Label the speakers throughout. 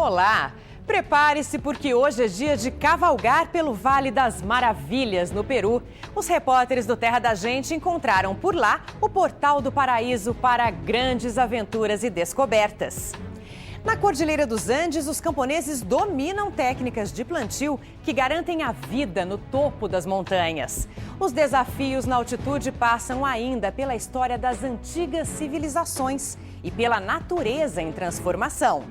Speaker 1: Olá! Prepare-se porque hoje é dia de cavalgar pelo Vale das Maravilhas, no Peru. Os repórteres do Terra da Gente encontraram por lá o Portal do Paraíso para grandes aventuras e descobertas. Na Cordilheira dos Andes, os camponeses dominam técnicas de plantio que garantem a vida no topo das montanhas. Os desafios na altitude passam ainda pela história das antigas civilizações e pela natureza em transformação.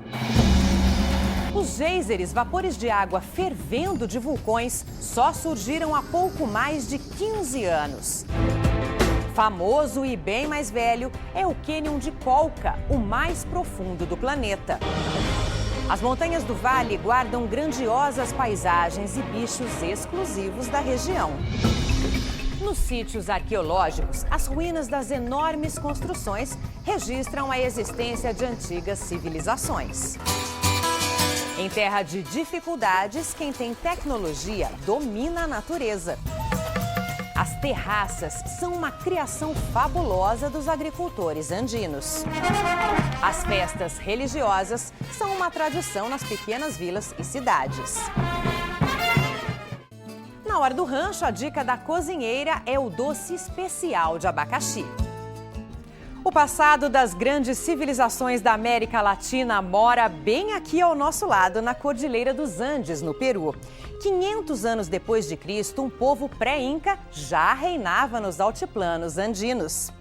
Speaker 1: Os geysers, vapores de água fervendo de vulcões, só surgiram há pouco mais de 15 anos. Famoso e bem mais velho é o Cânion de Colca, o mais profundo do planeta. As montanhas do vale guardam grandiosas paisagens e bichos exclusivos da região. Nos sítios arqueológicos, as ruínas das enormes construções registram a existência de antigas civilizações. Em terra de dificuldades, quem tem tecnologia domina a natureza. As terraças são uma criação fabulosa dos agricultores andinos. As festas religiosas são uma tradição nas pequenas vilas e cidades. Na hora do rancho, a dica da cozinheira é o doce especial de abacaxi. O passado das grandes civilizações da América Latina mora bem aqui ao nosso lado, na Cordilheira dos Andes, no Peru. 500 anos depois de Cristo, um povo pré-inca já reinava nos altiplanos andinos.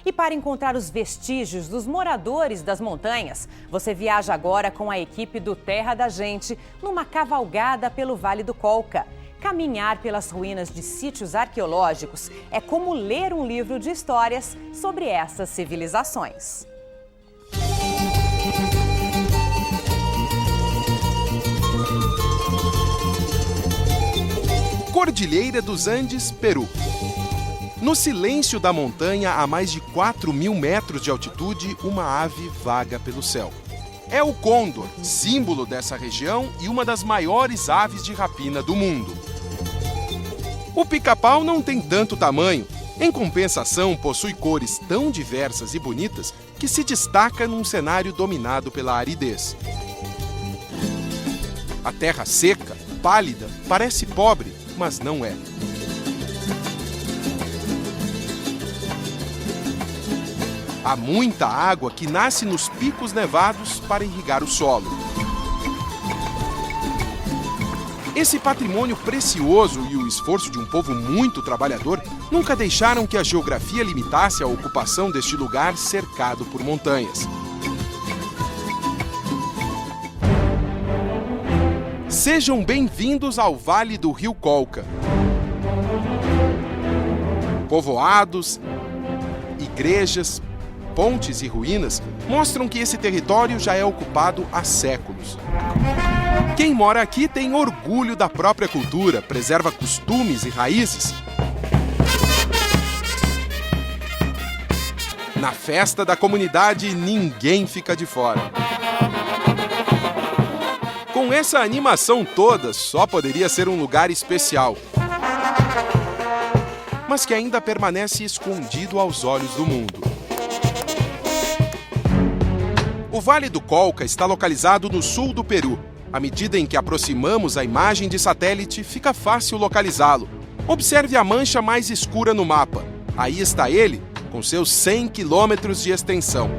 Speaker 1: E para encontrar os vestígios dos moradores das montanhas, você viaja agora com a equipe do Terra da Gente numa cavalgada pelo Vale do Colca. Caminhar pelas ruínas de sítios arqueológicos é como ler um livro de histórias sobre essas civilizações.
Speaker 2: Cordilheira dos Andes, Peru. No silêncio da montanha, a mais de 4.000 metros de altitude, uma ave vaga pelo céu. É o côndor, símbolo dessa região e uma das maiores aves de rapina do mundo. O pica-pau não tem tanto tamanho. Em compensação, possui cores tão diversas e bonitas que se destaca num cenário dominado pela aridez. A terra seca, pálida, parece pobre, mas não é. Há muita água que nasce nos picos nevados para irrigar o solo. Esse patrimônio precioso e o esforço de um povo muito trabalhador nunca deixaram que a geografia limitasse a ocupação deste lugar cercado por montanhas. Sejam bem-vindos ao Vale do Rio Colca. Povoados, igrejas, pontes e ruínas mostram que esse território já é ocupado há séculos. Quem mora aqui tem orgulho da própria cultura, preserva costumes e raízes. Na festa da comunidade, ninguém fica de fora. Com essa animação toda, só poderia ser um lugar especial, mas que ainda permanece escondido aos olhos do mundo. O Vale do Colca está localizado no sul do Peru. À medida em que aproximamos a imagem de satélite, fica fácil localizá-lo. Observe a mancha mais escura no mapa. Aí está ele, com seus 100 quilômetros de extensão.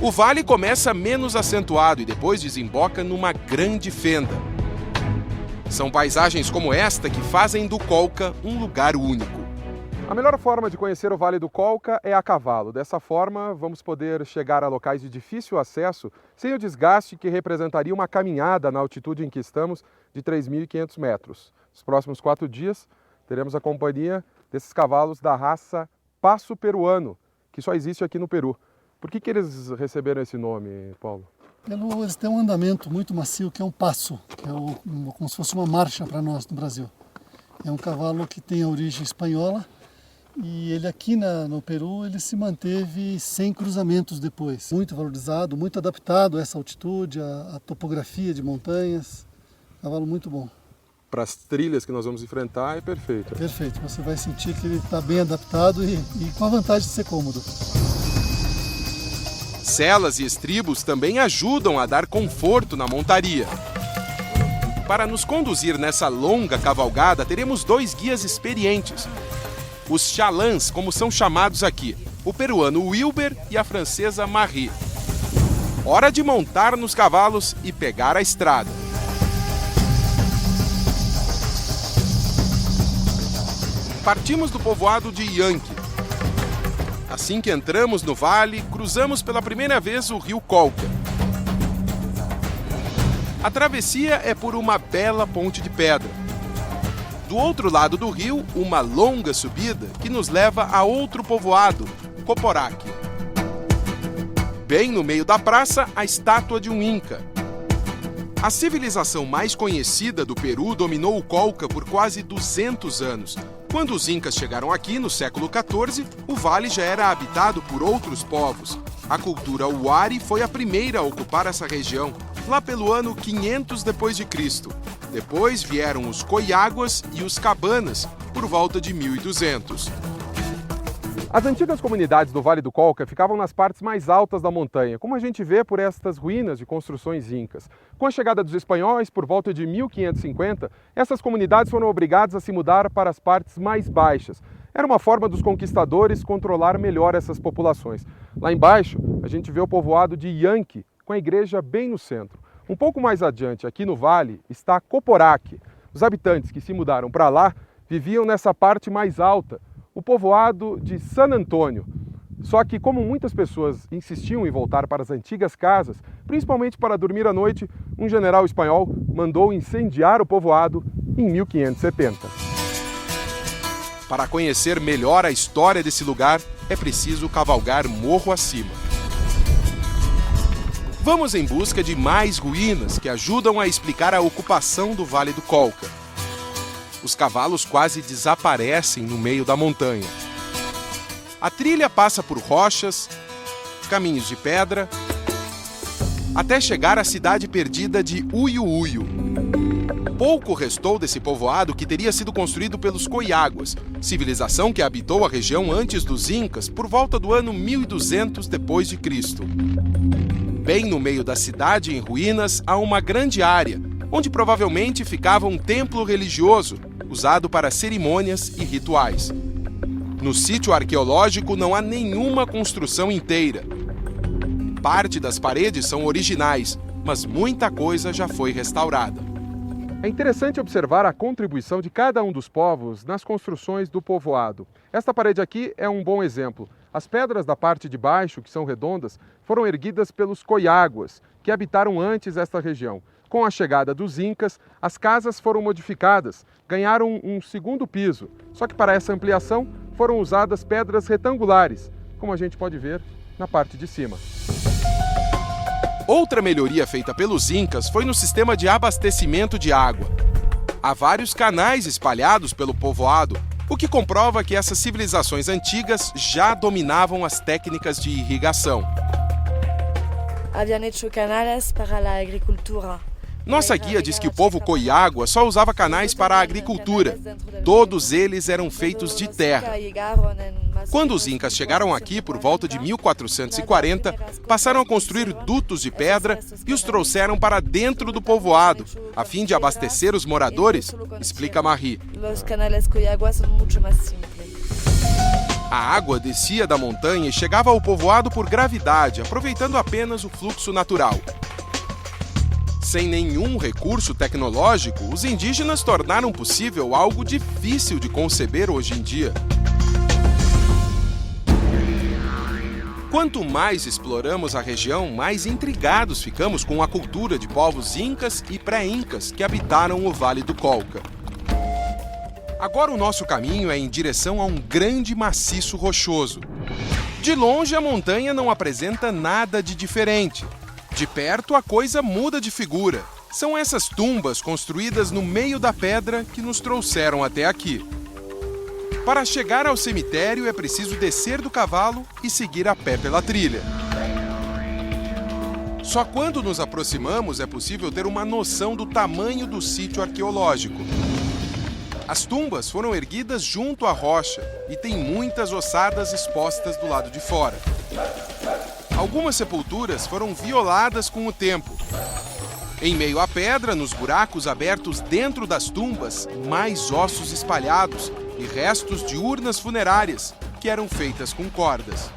Speaker 2: O vale começa menos acentuado e depois desemboca numa grande fenda. São paisagens como esta que fazem do Colca um lugar único.
Speaker 3: A melhor forma de conhecer o Vale do Colca é a cavalo. Dessa forma, vamos poder chegar a locais de difícil acesso sem o desgaste que representaria uma caminhada na altitude em que estamos de 3.500 metros. Nos próximos 4 dias, teremos a companhia desses cavalos da raça Passo Peruano, que só existe aqui no Peru. Por que eles receberam esse nome, Paulo?
Speaker 4: Eles têm um andamento muito macio, que é um passo, que é como se fosse uma marcha para nós no Brasil. É um cavalo que tem a origem espanhola. E ele aqui no Peru, ele se manteve sem cruzamentos depois. Muito valorizado, muito adaptado a essa altitude, a topografia de montanhas. Cavalo muito bom.
Speaker 3: Para as trilhas que nós vamos enfrentar, é perfeito.
Speaker 4: Perfeito, você vai sentir que ele está bem adaptado e com a vantagem de ser cômodo.
Speaker 2: selas e estribos também ajudam a dar conforto na montaria. Para nos conduzir nessa longa cavalgada, teremos 2 guias experientes. Os chalans, como são chamados aqui, o peruano Wilber e a francesa Marie. Hora de montar nos cavalos e pegar a estrada. Partimos do povoado de Yankee. Assim que entramos no vale, cruzamos pela primeira vez o rio Colca. A travessia é por uma bela ponte de pedra. Do outro lado do rio, uma longa subida que nos leva a outro povoado, Coporaque. Bem no meio da praça, a estátua de um Inca. A civilização mais conhecida do Peru dominou o Colca por quase 200 anos. Quando os Incas chegaram aqui, no século XIV, o vale já era habitado por outros povos. A cultura Huari foi a primeira a ocupar essa região, lá pelo ano 500 d.C. Depois vieram os Coiaguas e os Cabanas, por volta de 1200.
Speaker 3: As antigas comunidades do Vale do Colca ficavam nas partes mais altas da montanha, como a gente vê por estas ruínas de construções incas. Com a chegada dos espanhóis, por volta de 1550, essas comunidades foram obrigadas a se mudar para as partes mais baixas. Era uma forma dos conquistadores controlar melhor essas populações. Lá embaixo, a gente vê o povoado de Yankee, com a igreja bem no centro. Um pouco mais adiante, aqui no vale, está Coporaque. Os habitantes que se mudaram para lá viviam nessa parte mais alta, o povoado de San Antônio. Só que, como muitas pessoas insistiam em voltar para as antigas casas, principalmente para dormir à noite, um general espanhol mandou incendiar o povoado em 1570.
Speaker 2: Para conhecer melhor a história desse lugar, é preciso cavalgar morro acima. Vamos em busca de mais ruínas que ajudam a explicar a ocupação do Vale do Colca. Os cavalos quase desaparecem no meio da montanha. A trilha passa por rochas, caminhos de pedra, até chegar à cidade perdida de Uyuuyu. Pouco restou desse povoado que teria sido construído pelos Coiaguas, civilização que habitou a região antes dos Incas por volta do ano 1200 d.C. Bem no meio da cidade em ruínas há uma grande área, onde provavelmente ficava um templo religioso, usado para cerimônias e rituais. No sítio arqueológico não há nenhuma construção inteira. Parte das paredes são originais, mas muita coisa já foi restaurada.
Speaker 3: É interessante observar a contribuição de cada um dos povos nas construções do povoado. Esta parede aqui é um bom exemplo. As pedras da parte de baixo, que são redondas, foram erguidas pelos Coiaguas, que habitaram antes esta região. Com a chegada dos Incas, as casas foram modificadas, ganharam um segundo piso. Só que para essa ampliação foram usadas pedras retangulares, como a gente pode ver na parte de cima.
Speaker 2: Outra melhoria feita pelos Incas foi no sistema de abastecimento de água. Há vários canais espalhados pelo povoado, o que comprova que essas civilizações antigas já dominavam as técnicas de irrigação.
Speaker 5: Habían hecho canales para la agricultura.
Speaker 2: Nossa guia diz que o povo Coiagua só usava canais para a agricultura. Todos eles eram feitos de terra. Quando os Incas chegaram aqui por volta de 1440, passaram a construir dutos de pedra e os trouxeram para dentro do povoado, a fim de abastecer os moradores, explica Marie. A água descia da montanha e chegava ao povoado por gravidade, aproveitando apenas o fluxo natural. Sem nenhum recurso tecnológico, os indígenas tornaram possível algo difícil de conceber hoje em dia. Quanto mais exploramos a região, mais intrigados ficamos com a cultura de povos incas e pré-incas que habitaram o Vale do Colca. Agora o nosso caminho é em direção a um grande maciço rochoso. De longe, a montanha não apresenta nada de diferente. De perto, a coisa muda de figura. São essas tumbas construídas no meio da pedra que nos trouxeram até aqui. Para chegar ao cemitério, é preciso descer do cavalo e seguir a pé pela trilha. Só quando nos aproximamos é possível ter uma noção do tamanho do sítio arqueológico. As tumbas foram erguidas junto à rocha e tem muitas ossadas expostas do lado de fora. Algumas sepulturas foram violadas com o tempo. Em meio à pedra, nos buracos abertos dentro das tumbas, mais ossos espalhados e restos de urnas funerárias que eram feitas com cordas.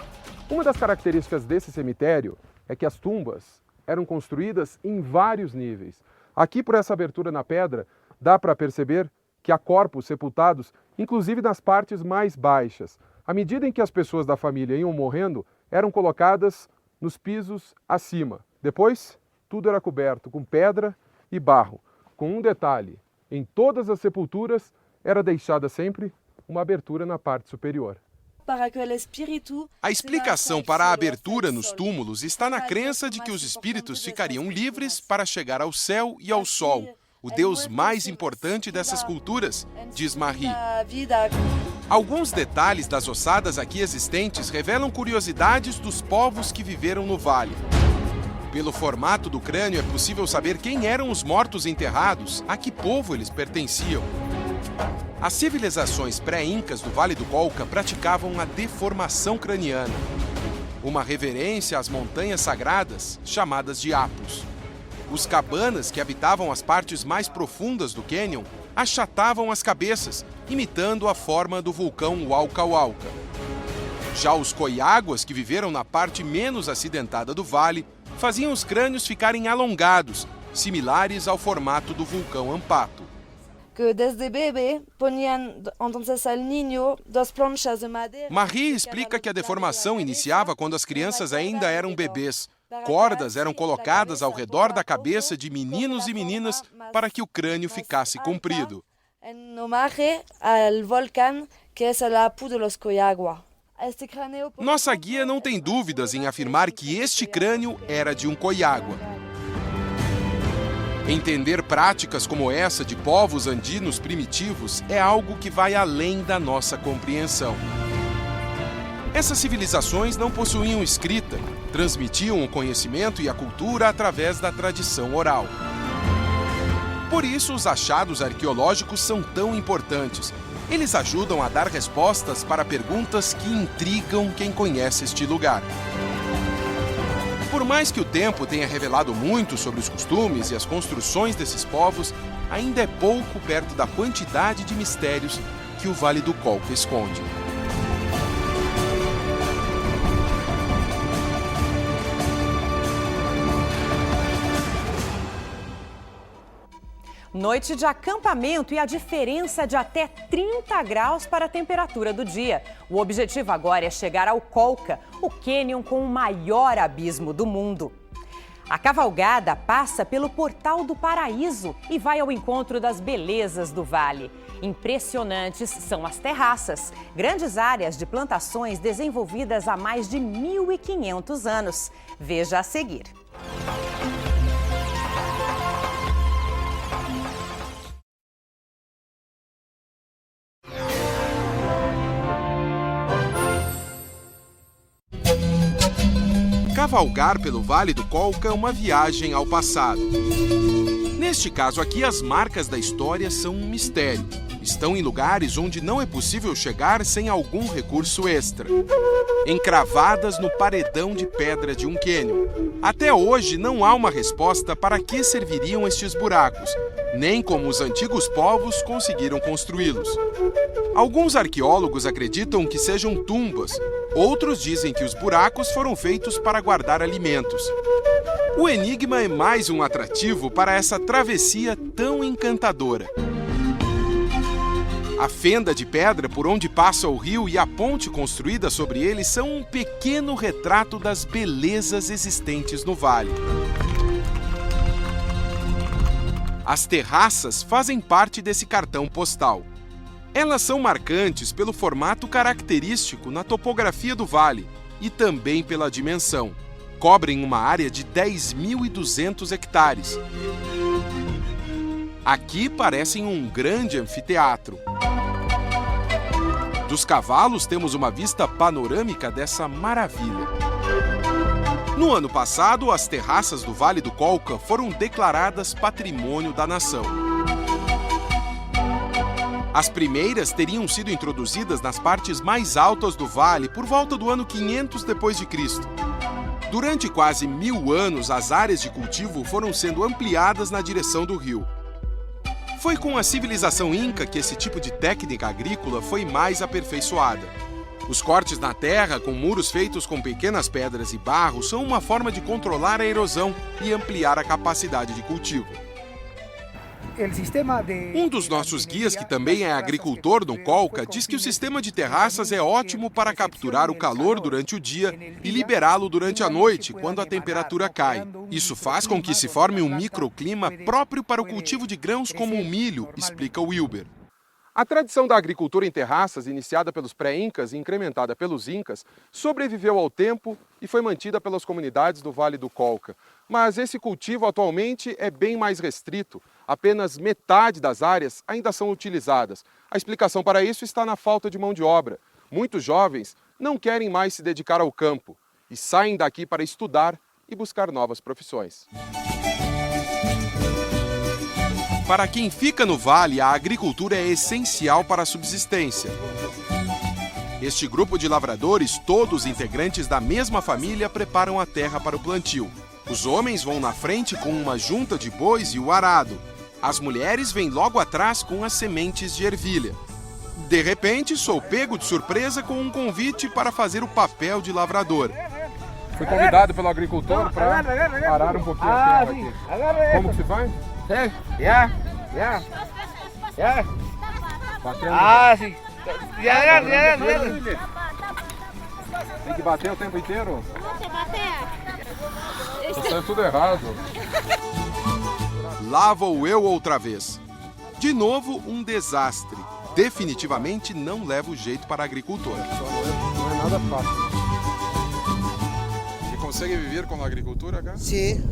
Speaker 3: Uma das características desse cemitério é que as tumbas eram construídas em vários níveis. Aqui, por essa abertura na pedra, dá para perceber que há corpos sepultados, inclusive nas partes mais baixas. À medida em que as pessoas da família iam morrendo, eram colocadas nos pisos acima. Depois, tudo era coberto com pedra e barro. Com um detalhe, em todas as sepulturas era deixada sempre uma abertura na parte superior.
Speaker 2: A explicação para a abertura nos túmulos está na crença de que os espíritos ficariam livres para chegar ao céu e ao sol, o deus mais importante dessas culturas, diz Marie. Alguns detalhes das ossadas aqui existentes revelam curiosidades dos povos que viveram no vale. Pelo formato do crânio é possível saber quem eram os mortos enterrados, a que povo eles pertenciam. As civilizações pré-incas do Vale do Colca praticavam a deformação craniana, uma reverência às montanhas sagradas chamadas de apos. Os cabanas, que habitavam as partes mais profundas do cânion, achatavam as cabeças, imitando a forma do vulcão Hualca Hualca. Já os coiáguas, que viveram na parte menos acidentada do vale, faziam os crânios ficarem alongados, similares ao formato do vulcão Ampato. Marie explica que a deformação iniciava quando as crianças ainda eram bebês. Cordas eram colocadas ao redor da cabeça de meninos e meninas para que o crânio ficasse comprido. Nossa guia não tem dúvidas em afirmar que este crânio era de um coiágua. Entender práticas como essa de povos andinos primitivos é algo que vai além da nossa compreensão. Essas civilizações não possuíam escrita, transmitiam o conhecimento e a cultura através da tradição oral. Por isso, os achados arqueológicos são tão importantes. Eles ajudam a dar respostas para perguntas que intrigam quem conhece este lugar. Por mais que o tempo tenha revelado muito sobre os costumes e as construções desses povos, ainda é pouco perto da quantidade de mistérios que o Vale do Colca esconde.
Speaker 1: Noite de acampamento e a diferença de até 30 graus para a temperatura do dia. O objetivo agora é chegar ao Colca, o cânion com o maior abismo do mundo. A cavalgada passa pelo Portal do Paraíso e vai ao encontro das belezas do vale. Impressionantes são as terraças, grandes áreas de plantações desenvolvidas há mais de 1.500 anos. Veja a seguir.
Speaker 2: Cavalgar pelo Vale do Colca é uma viagem ao passado. Neste caso aqui, as marcas da história são um mistério. Estão em lugares onde não é possível chegar sem algum recurso extra. Encravadas no paredão de pedra de um cânion. Até hoje não há uma resposta para que serviriam estes buracos, nem como os antigos povos conseguiram construí-los. Alguns arqueólogos acreditam que sejam tumbas. Outros dizem que os buracos foram feitos para guardar alimentos. O enigma é mais um atrativo para essa travessia tão encantadora. A fenda de pedra por onde passa o rio e a ponte construída sobre ele são um pequeno retrato das belezas existentes no vale. As terraças fazem parte desse cartão postal. Elas são marcantes pelo formato característico na topografia do vale e também pela dimensão. Cobrem uma área de 10.200 hectares. Aqui parecem um grande anfiteatro. Dos cavalos temos uma vista panorâmica dessa maravilha. No ano passado, as terraças do Vale do Colca foram declaradas Patrimônio da Nação. As primeiras teriam sido introduzidas nas partes mais altas do vale por volta do ano 500 d.C. Durante quase 1000 anos, as áreas de cultivo foram sendo ampliadas na direção do rio. Foi com a civilização inca que esse tipo de técnica agrícola foi mais aperfeiçoada. Os cortes na terra, com muros feitos com pequenas pedras e barro, são uma forma de controlar a erosão e ampliar a capacidade de cultivo. Um dos nossos guias, que também é agricultor no Colca, diz que o sistema de terraças é ótimo para capturar o calor durante o dia e liberá-lo durante a noite, quando a temperatura cai. Isso faz com que se forme um microclima próprio para o cultivo de grãos como o milho, explica Wilber.
Speaker 3: A tradição da agricultura em terraças, iniciada pelos pré-incas e incrementada pelos incas, sobreviveu ao tempo e foi mantida pelas comunidades do Vale do Colca. Mas esse cultivo atualmente é bem mais restrito. Apenas metade das áreas ainda são utilizadas. A explicação para isso está na falta de mão de obra. Muitos jovens não querem mais se dedicar ao campo e saem daqui para estudar e buscar novas profissões.
Speaker 2: Para quem fica no vale, a agricultura é essencial para a subsistência. Este grupo de lavradores, todos integrantes da mesma família, preparam a terra para o plantio. Os homens vão na frente com uma junta de bois e o arado. As mulheres vêm logo atrás com as sementes de ervilha. De repente, sou pego de surpresa com um convite para fazer o papel de lavrador.
Speaker 3: Fui convidado pelo agricultor para parar um pouquinho a terra aqui. Como que se faz? Batendo.
Speaker 6: Sim.
Speaker 3: Tem que bater o tempo inteiro? Tá saindo tudo errado.
Speaker 2: Lá vou eu outra vez. De novo, um desastre. Definitivamente não leva o jeito para a agricultora.
Speaker 3: Não é nada fácil. E consegue viver com a agricultura, cara?
Speaker 7: Sim.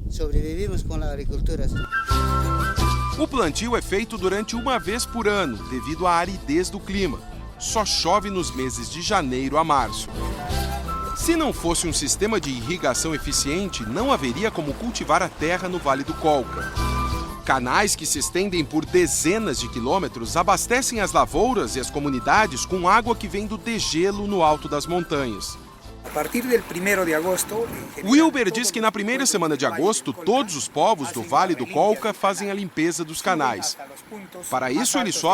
Speaker 7: Sobrevivimos com a agricultura.
Speaker 2: O plantio é feito durante uma vez por ano, devido à aridez do clima. Só chove nos meses de janeiro a março. Se não fosse um sistema de irrigação eficiente, não haveria como cultivar a terra no Vale do Colca. Canais que se estendem por dezenas de quilômetros abastecem as lavouras e as comunidades com água que vem do degelo no alto das montanhas.
Speaker 6: A partir do 1º de agosto...
Speaker 2: Wilber diz que na primeira semana de agosto, todos os povos do Vale do Colca fazem a limpeza dos canais. Para isso, ele só